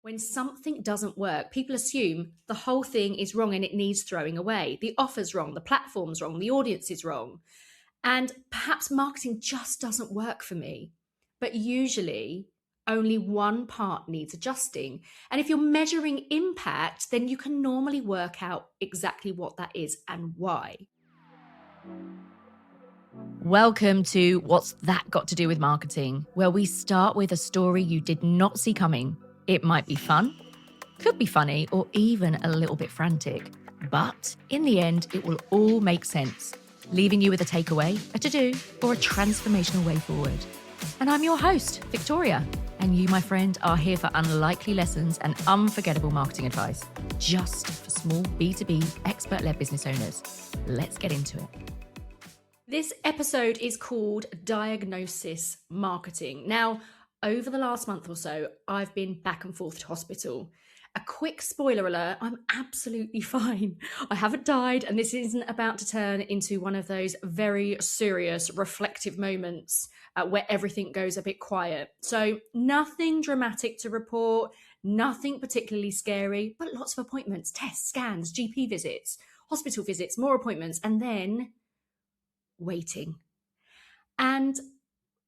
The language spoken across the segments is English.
When something doesn't work, people assume the whole thing is wrong and it needs throwing away. The offer's wrong, the platform's wrong, the audience is wrong. And perhaps marketing just doesn't work for me. But usually, only one part needs adjusting. And if you're measuring impact, then you can normally work out exactly what that is and why. Welcome to What's That Got to Do with Marketing, where we start with a story you did not see coming. It might be fun, could be funny, or even a little bit frantic. But in the end, it will all make sense, leaving you with a takeaway, a to-do, or a transformational way forward. And I'm your host, Victoria. And you, my friend, are here for unlikely lessons and unforgettable marketing advice, just for small B2B expert-led business owners. Let's get into it. This episode is called Diagnosis Marketing. Now, over the last month or so, I've been back and forth to hospital. A quick spoiler alert, I'm absolutely fine. I haven't died, and this isn't about to turn into one of those very serious, reflective moments where everything goes a bit quiet. So nothing dramatic to report, nothing particularly scary, but lots of appointments, tests, scans, GP visits, hospital visits, more appointments, and then waiting. And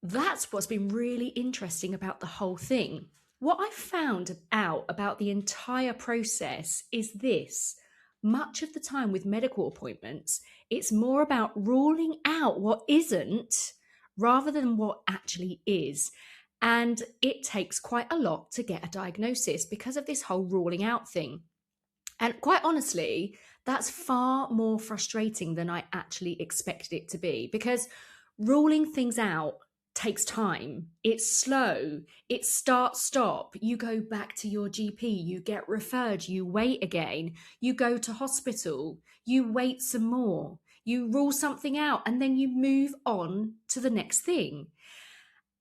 that's what's been really interesting about the whole thing. What I found out about the entire process is this. Much of the time with medical appointments, it's more about ruling out what isn't rather than what actually is. And it takes quite a lot to get a diagnosis because of this whole ruling out thing. And quite honestly, that's far more frustrating than I actually expected it to be, because ruling things out takes time. It's slow. It's start, stop. You go back to your GP, you get referred, you wait again, you go to hospital, you wait some more, you rule something out, and then you move on to the next thing.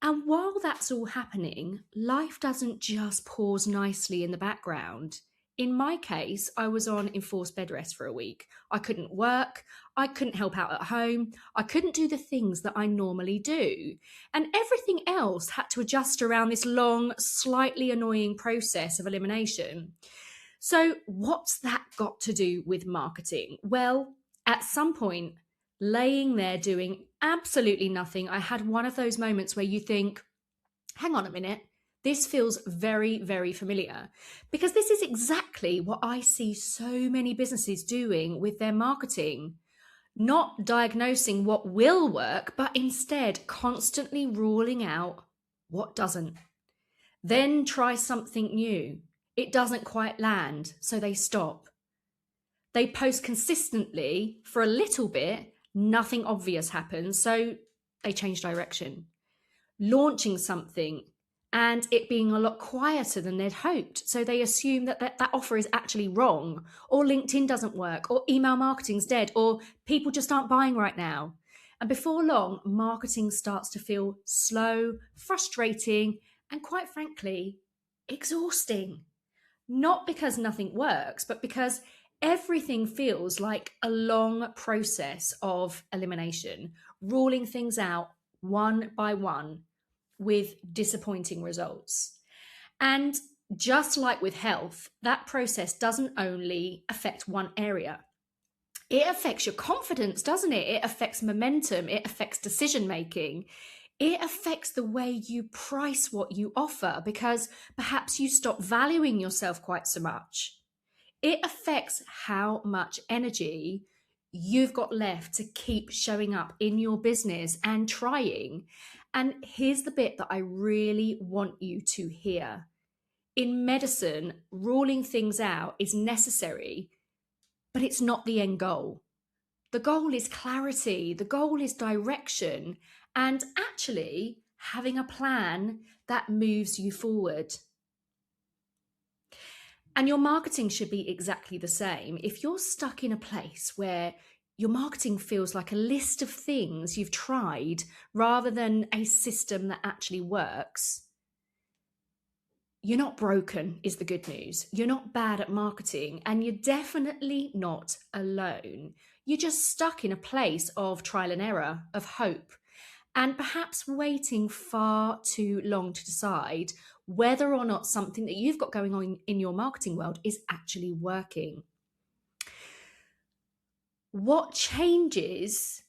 And while that's all happening, life doesn't just pause nicely in the background. In my case, I was on enforced bed rest for a week. I couldn't work. I couldn't help out at home. I couldn't do the things that I normally do. And everything else had to adjust around this long, slightly annoying process of elimination. So what's that got to do with marketing? Well, at some point, laying there doing absolutely nothing, I had one of those moments where you think, hang on a minute. This feels very, very familiar, because this is exactly what I see so many businesses doing with their marketing. Not diagnosing what will work, but instead constantly ruling out what doesn't. Then try something new. It doesn't quite land, so they stop. They post consistently for a little bit, nothing obvious happens, so they change direction. Launching something and it being a lot quieter than they'd hoped. So they assume that offer is actually wrong, or LinkedIn doesn't work, or email marketing's dead, or people just aren't buying right now. And before long, marketing starts to feel slow, frustrating, and quite frankly, exhausting. Not because nothing works, but because everything feels like a long process of elimination, ruling things out one by one, with disappointing results. And just like with health, that process doesn't only affect one area. It affects your confidence, doesn't it? It affects momentum. It affects decision making. It affects the way you price what you offer, because perhaps you stop valuing yourself quite so much. It affects how much energy you've got left to keep showing up in your business and trying. And here's the bit that I really want you to hear. In medicine, ruling things out is necessary, but it's not the end goal. The goal is clarity. The goal is direction, and actually having a plan that moves you forward. And your marketing should be exactly the same. If you're stuck in a place where your marketing feels like a list of things you've tried rather than a system that actually works, you're not broken, is the good news. You're not bad at marketing, and you're definitely not alone. You're just stuck in a place of trial and error, of hope, and perhaps waiting far too long to decide whether or not something that you've got going on in your marketing world is actually working. What changes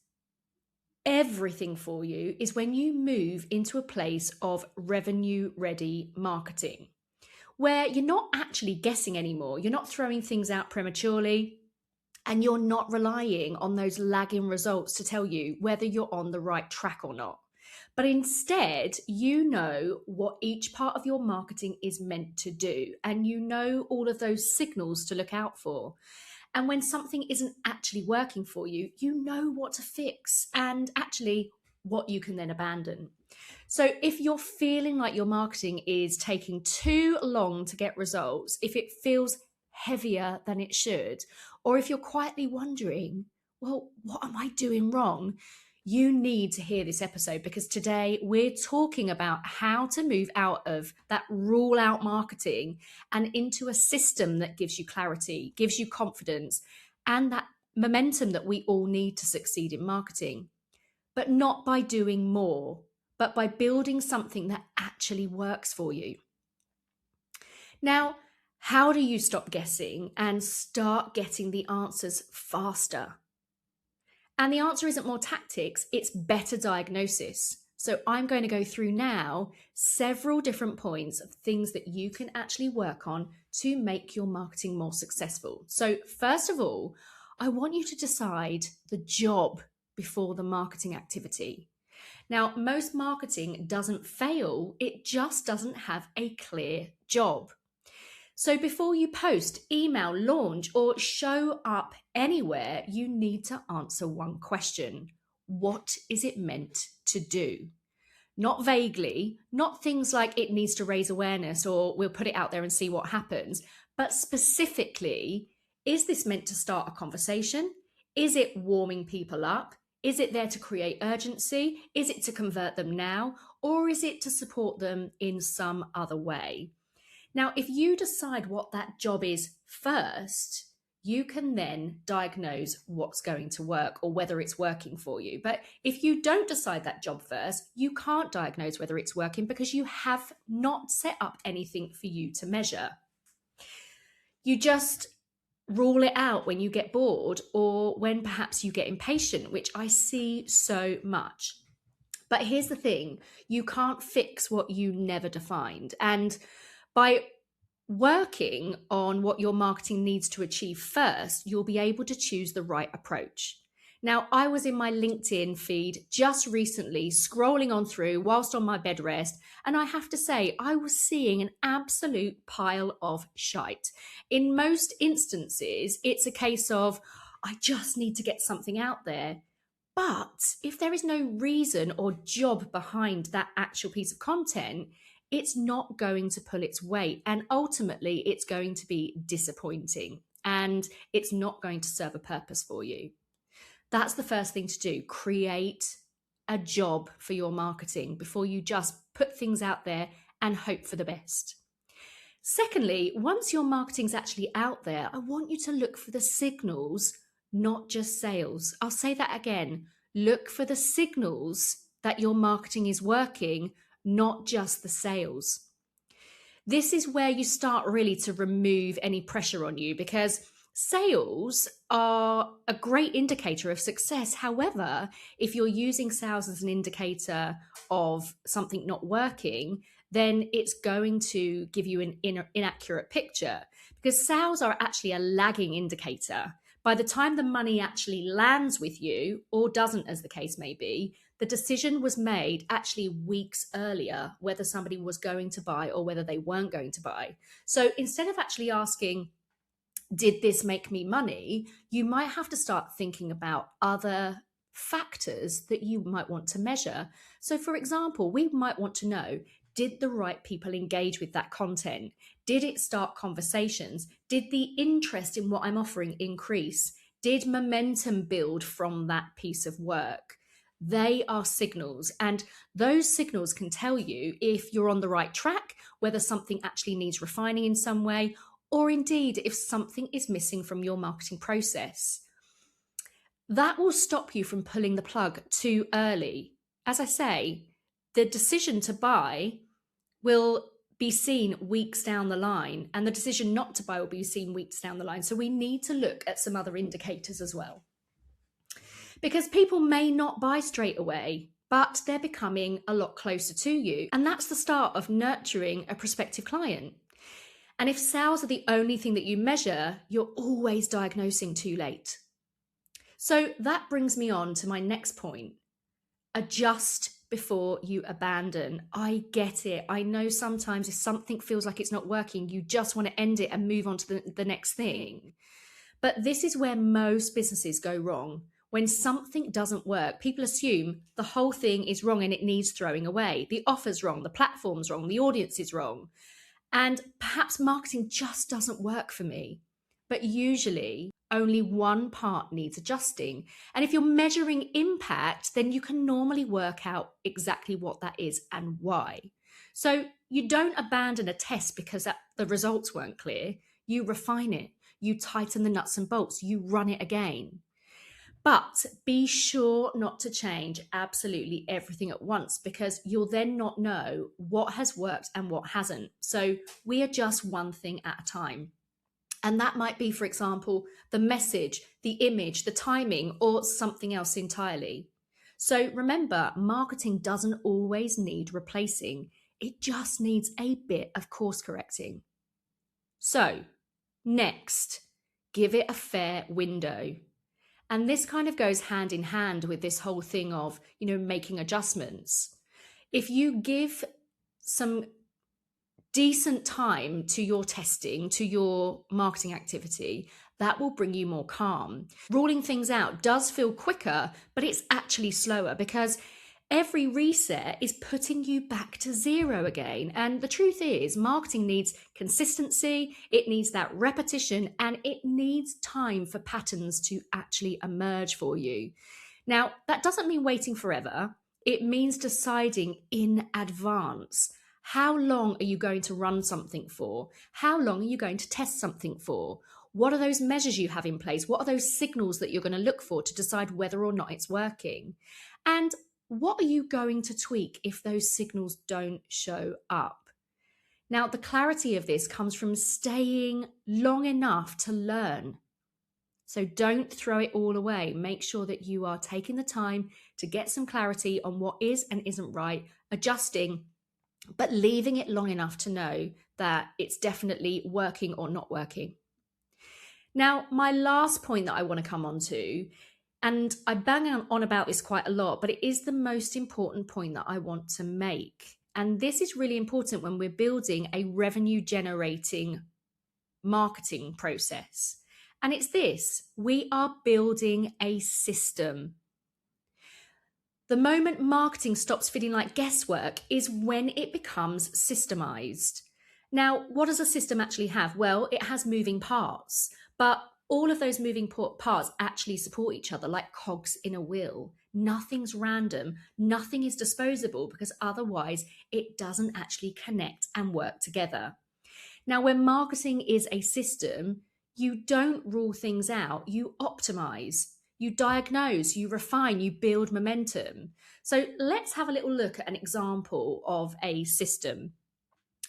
everything for you is when you move into a place of revenue ready marketing, where you're not actually guessing anymore. You're not throwing things out prematurely, and you're not relying on those lagging results to tell you whether you're on the right track or not. But instead, you know what each part of your marketing is meant to do, and you know all of those signals to look out for. And when something isn't actually working for you, you know what to fix and actually what you can then abandon. So if you're feeling like your marketing is taking too long to get results, if it feels heavier than it should, or if you're quietly wondering, well, what am I doing wrong? You need to hear this episode, because today we're talking about how to move out of that rule out marketing and into a system that gives you clarity, gives you confidence, and that momentum that we all need to succeed in marketing. But not by doing more, but by building something that actually works for you. Now, how do you stop guessing and start getting the answers faster? And the answer isn't more tactics, it's better diagnosis. So I'm going to go through now several different points of things that you can actually work on to make your marketing more successful. So first of all, I want you to decide the job before the marketing activity. Now, most marketing doesn't fail, it just doesn't have a clear job. So before you post, email, launch, or show up anywhere, you need to answer one question. What is it meant to do? Not vaguely, not things like it needs to raise awareness or we'll put it out there and see what happens, but specifically, is this meant to start a conversation? Is it warming people up? Is it there to create urgency? Is it to convert them now? Or is it to support them in some other way? Now, if you decide what that job is first, you can then diagnose what's going to work or whether it's working for you. But if you don't decide that job first, you can't diagnose whether it's working because you have not set up anything for you to measure. You just rule it out when you get bored or when perhaps you get impatient, which I see so much. But here's the thing, you can't fix what you never defined. And by working on what your marketing needs to achieve first, you'll be able to choose the right approach. Now, I was in my LinkedIn feed just recently, scrolling on through whilst on my bed rest, and I have to say, I was seeing an absolute pile of shite. In most instances, it's a case of, I just need to get something out there. But if there is no reason or job behind that actual piece of content, it's not going to pull its weight. And ultimately, it's going to be disappointing and it's not going to serve a purpose for you. That's the first thing to do. Create a job for your marketing before you just put things out there and hope for the best. Secondly, once your marketing's actually out there, I want you to look for the signals, not just sales. I'll say that again. Look for the signals that your marketing is working, not just the sales. This is where you start really to remove any pressure on you, because sales are a great indicator of success. However, if you're using sales as an indicator of something not working, then it's going to give you an inaccurate picture, because sales are actually a lagging indicator. By the time the money actually lands with you, or doesn't, as the case may be, the decision was made actually weeks earlier whether somebody was going to buy or whether they weren't going to buy. So instead of actually asking, did this make me money? You might have to start thinking about other factors that you might want to measure. So for example, we might want to know, did the right people engage with that content? Did it start conversations? Did the interest in what I'm offering increase? Did momentum build from that piece of work? They are signals, and those signals can tell you if you're on the right track, whether something actually needs refining in some way, or indeed if something is missing from your marketing process. That will stop you from pulling the plug too early. As I say, the decision to buy will be seen weeks down the line, and the decision not to buy will be seen weeks down the line. So we need to look at some other indicators as well. Because people may not buy straight away, but they're becoming a lot closer to you. And that's the start of nurturing a prospective client. And if sales are the only thing that you measure, you're always diagnosing too late. So that brings me on to my next point. Adjust before you abandon. I get it. I know sometimes if something feels like it's not working, you just want to end it and move on to the next thing. But this is where most businesses go wrong. When something doesn't work, people assume the whole thing is wrong and it needs throwing away. The offer's wrong, the platform's wrong, the audience is wrong. And perhaps marketing just doesn't work for me. But usually only one part needs adjusting. And if you're measuring impact, then you can normally work out exactly what that is and why. So you don't abandon a test because the results weren't clear. You refine it. You tighten the nuts and bolts. You run it again. But be sure not to change absolutely everything at once, because you'll then not know what has worked and what hasn't. So we adjust one thing at a time. And that might be, for example, the message, the image, the timing, or something else entirely. So remember, marketing doesn't always need replacing. It just needs a bit of course correcting. So next, give it a fair window. And this kind of goes hand in hand with this whole thing of, making adjustments. If you give some decent time to your testing, to your marketing activity, that will bring you more calm. Ruling things out does feel quicker, but it's actually slower because every reset is putting you back to zero again. And the truth is, marketing needs consistency, it needs that repetition, and it needs time for patterns to actually emerge for you. Now, that doesn't mean waiting forever. It means deciding in advance. How long are you going to run something for? How long are you going to test something for? What are those measures you have in place? What are those signals that you're going to look for to decide whether or not it's working? And what are you going to tweak if those signals don't show up? Now, the clarity of this comes from staying long enough to learn. So don't throw it all away. Make sure that you are taking the time to get some clarity on what is and isn't right, adjusting, but leaving it long enough to know that it's definitely working or not working. Now, my last point that I want to come on to, and I bang on about this quite a lot, but it is the most important point that I want to make. And this is really important when we're building a revenue generating marketing process. And it's this: we are building a system. The moment marketing stops feeling like guesswork is when it becomes systemized. Now, what does a system actually have? Well, it has moving parts, but all of those moving parts actually support each other like cogs in a wheel. Nothing's random, nothing is disposable, because otherwise it doesn't actually connect and work together. Now, when marketing is a system, you don't rule things out, you optimize. You diagnose, you refine, you build momentum. So let's have a little look at an example of a system.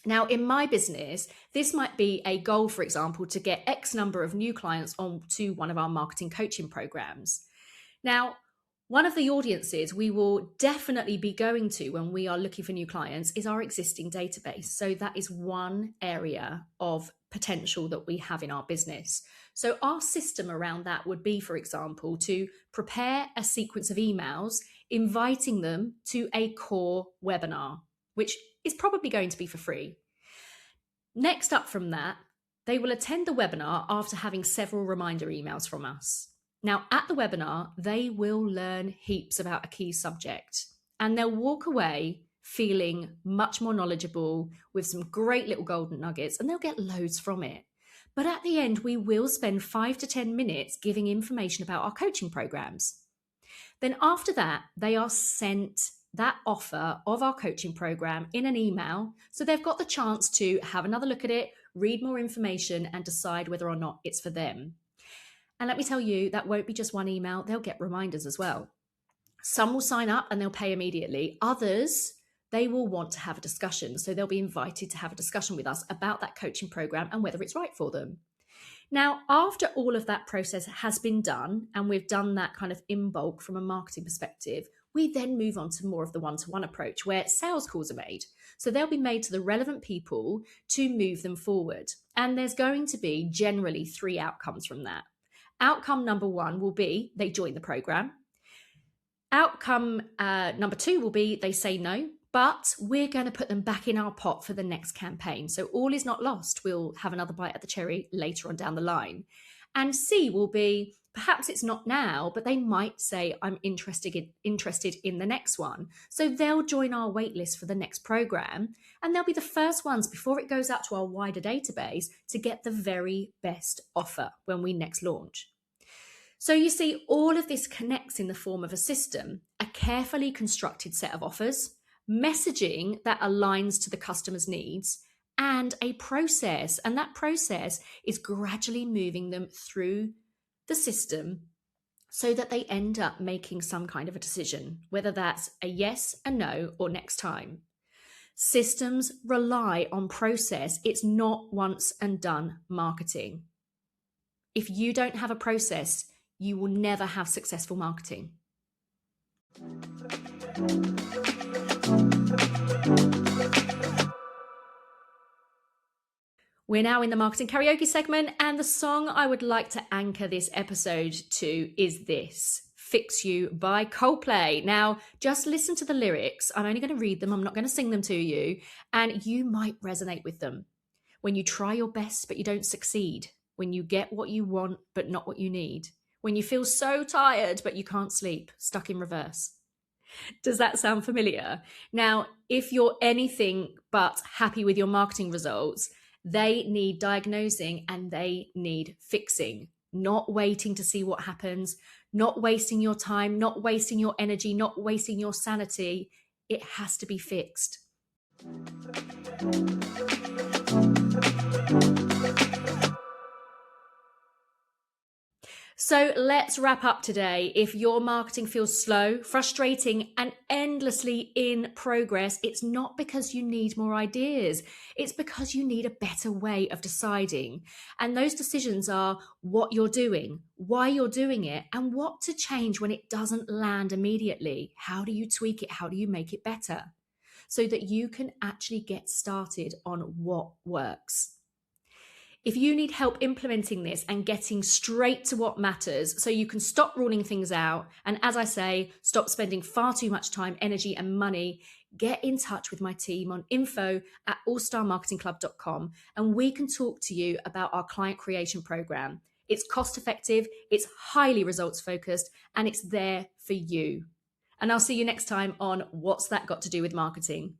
Now, in my business, this might be a goal, for example, to get X number of new clients onto one of our marketing coaching programs. Now, one of the audiences we will definitely be going to when we are looking for new clients is our existing database. So that is one area of potential that we have in our business. So our system around that would be, for example, to prepare a sequence of emails, inviting them to a core webinar, which is probably going to be for free. Next up from that, they will attend the webinar after having several reminder emails from us. Now, at the webinar, they will learn heaps about a key subject, and they'll walk away feeling much more knowledgeable with some great little golden nuggets, and they'll get loads from it. But at the end, we will spend 5 to 10 minutes giving information about our coaching programs. Then after that, they are sent that offer of our coaching program in an email. So they've got the chance to have another look at it, read more information, and decide whether or not it's for them. And let me tell you, that won't be just one email. They'll get reminders as well. Some will sign up and they'll pay immediately. Others, they will want to have a discussion. So they'll be invited to have a discussion with us about that coaching program and whether it's right for them. Now, after all of that process has been done, and we've done that kind of in bulk from a marketing perspective, we then move on to more of the one-to-one approach where sales calls are made. So they'll be made to the relevant people to move them forward. And there's going to be generally 3 outcomes from that. Outcome number 1 will be they join the program. Outcome number 2 will be they say no, but we're going to put them back in our pot for the next campaign. So all is not lost. We'll have another bite at the cherry later on down the line. And C will be, perhaps it's not now, but they might say, I'm interested in the next one. So they'll join our waitlist for the next program, and they'll be the first ones before it goes out to our wider database to get the very best offer when we next launch. So you see, all of this connects in the form of a system, a carefully constructed set of offers, messaging that aligns to the customer's needs, and a process. And that process is gradually moving them through the system so that they end up making some kind of a decision, whether that's a yes, a no, or next time. Systems rely on process. It's not once and done marketing. If you don't have a process, you will never have successful marketing. We're now in the marketing karaoke segment, and the song I would like to anchor this episode to is this, Fix You by Coldplay. Now, just listen to the lyrics. I'm only going to read them. I'm not going to sing them to you, and you might resonate with them. When you try your best, but you don't succeed. When you get what you want, but not what you need. When you feel so tired, but you can't sleep, stuck in reverse. Does that sound familiar? Now, if you're anything but happy with your marketing results, they need diagnosing and they need fixing, not waiting to see what happens, not wasting your time, not wasting your energy, not wasting your sanity. It has to be fixed. So let's wrap up today. If your marketing feels slow, frustrating, and endlessly in progress, it's not because you need more ideas. It's because you need a better way of deciding. And those decisions are what you're doing, why you're doing it, and what to change when it doesn't land immediately. How do you tweak it? How do you make it better? So that you can actually get started on what works. If you need help implementing this and getting straight to what matters so you can stop ruling things out, and as I say, stop spending far too much time, energy and money, get in touch with my team on info@allstarmarketingclub.com and we can talk to you about our client creation program. It's cost effective, it's highly results focused, and it's there for you. And I'll see you next time on What's That Got to Do with Marketing?